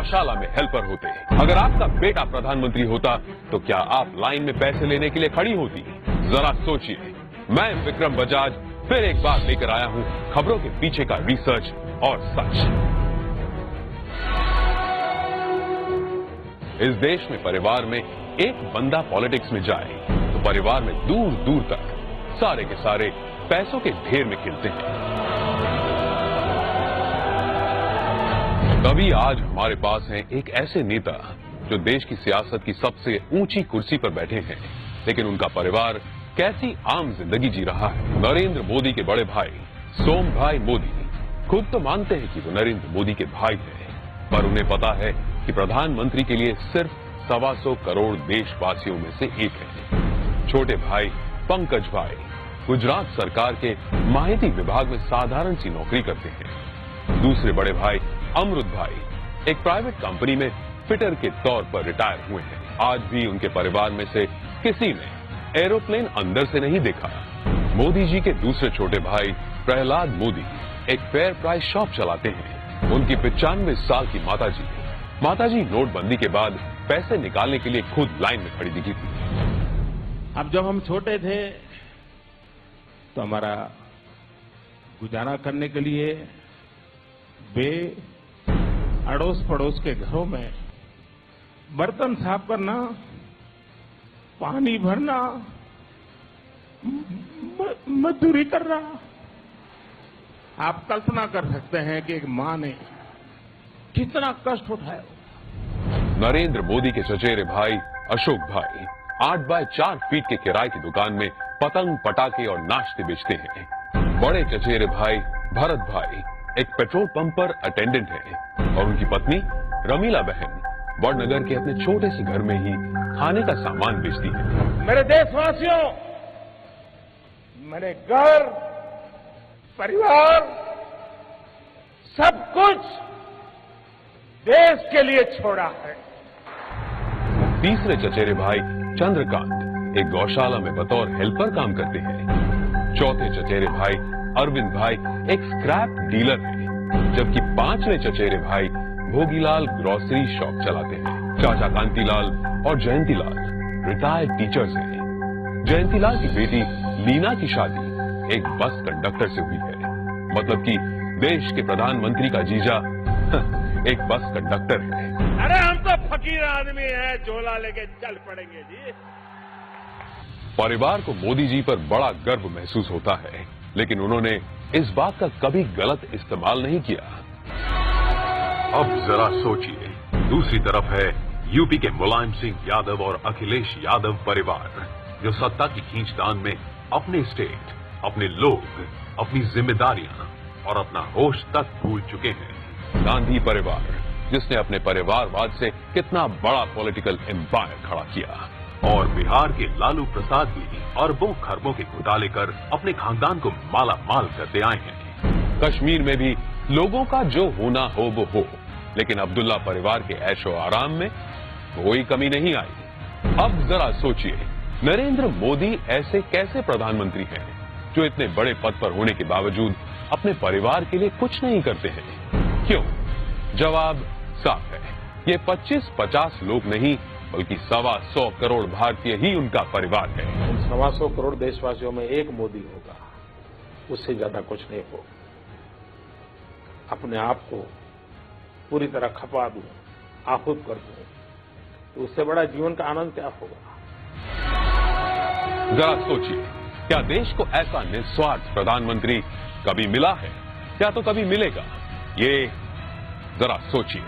गौशाला में हेल्पर होते। अगर आपका बेटा प्रधानमंत्री होता तो क्या आप लाइन में पैसे लेने के लिए खड़ी होती? जरा सोचिए। मैं विक्रम बजाज फिर एक बार लेकर आया हूं खबरों के पीछे का रिसर्च और सच। इस देश में परिवार में एक बंदा पॉलिटिक्स में जाए तो परिवार में दूर दूर तक सारे के सारे पैसों के ढेर में खिलते हैं। तभी आज हमारे पास हैं एक ऐसे नेता जो देश की सियासत की सबसे ऊंची कुर्सी पर बैठे हैं, लेकिन उनका परिवार कैसी आम जिंदगी जी रहा है। नरेंद्र मोदी के बड़े भाई सोम भाई मोदी खुद तो मानते हैं कि वो नरेंद्र मोदी के भाई हैं, पर उन्हें पता है कि प्रधानमंत्री के लिए सिर्फ 125 करोड़ देशवासियों में से एक है। छोटे भाई पंकज भाई गुजरात सरकार के माहिती विभाग में साधारण सी नौकरी करते हैं। दूसरे बड़े भाई अमृत भाई एक प्राइवेट कंपनी में फिटर के तौर पर रिटायर हुए हैं। आज भी उनके परिवार में से किसी ने एरोप्लेन अंदर से नहीं देखा। मोदी जी के दूसरे छोटे भाई प्रहलाद मोदी एक फेयर प्राइस शॉप चलाते हैं। उनकी 95 साल की माताजी नोटबंदी के बाद पैसे निकालने के लिए खुद लाइन में खड़ी दिखी थी। अब जब हम छोटे थे तो हमारा गुजारा करने के लिए वे अड़ोस पड़ोस के घरों में बर्तन साफ करना, पानी भरना, मजदूरी करना। आप कल्पना कर सकते हैं कि एक मां ने कितना कष्ट उठाया। नरेंद्र मोदी के चचेरे भाई अशोक भाई 8 बाय 4 फीट के किराए की दुकान में पतंग पटाखे और नाश्ते बेचते हैं। बड़े चचेरे भाई भरत भाई एक पेट्रोल पंप पर अटेंडेंट हैं और उनकी पत्नी रमीला बहन वडनगर के अपने छोटे से घर में ही खाने का सामान बेचती है। मेरे देशवासियों, मैंने घर, परिवार, सब कुछ देश के लिए छोड़ा है। तीसरे चचेरे भाई चंद्रकांत एक गौशाला में बतौर हेल्पर काम करते हैं। चौथे चचेरे भाई अरविंद भाई एक स्क्रैप डीलर हैं, जबकि पांचवें चचेरे भाई भोगीलाल ग्रोसरी शॉप चलाते हैं। चाचा कांतीलाल और जयंतीलाल रिटायर्ड टीचर्स हैं। जयंतीलाल की बेटी लीना की शादी एक बस कंडक्टर से हुई है। मतलब कि देश के प्रधानमंत्री का जीजा एक बस कंडक्टर है। अरे हम तो फकीर आदमी हैं, झोला लेके चल पड़ेंगे जी। परिवार को मोदी जी पर बड़ा गर्व महसूस होता है, लेकिन उन्होंने इस बात का कभी गलत इस्तेमाल नहीं किया। अब जरा सोचिए, दूसरी तरफ है यूपी के मुलायम सिंह यादव और अखिलेश यादव परिवार, जो सत्ता की खींचतान में अपने स्टेट, अपने लोग, अपनी जिम्मेदारियां और अपना होश तक भूल चुके हैं। गांधी परिवार जिसने अपने परिवारवाद से कितना बड़ा पॉलिटिकल एम्पायर खड़ा किया, और बिहार के लालू प्रसाद भी अरबों खरबों के घोटाले कर अपने खानदान को माला माल करते आए हैं। कश्मीर में भी लोगों का जो होना हो वो हो, लेकिन अब्दुल्ला परिवार के ऐशो आराम में कोई कमी नहीं आई। अब जरा सोचिए, नरेंद्र मोदी ऐसे कैसे प्रधानमंत्री हैं जो इतने बड़े पद पर होने के बावजूद अपने परिवार के लिए कुछ नहीं करते हैं? क्यों? जवाब साफ है, ये 25-50 लोग नहीं बल्कि 125 करोड़ भारतीय ही उनका परिवार है। उन 125 करोड़ देशवासियों में एक मोदी होगा, उससे ज्यादा कुछ नहीं होगा। अपने आप को पूरी तरह खपा दूं, आहूत कर दूं, तो उससे बड़ा जीवन का आनंद क्या होगा? जरा सोचिए, क्या देश को ऐसा निस्वार्थ प्रधानमंत्री कभी मिला है? क्या तो कभी मिलेगा? ये जरा सोचिए।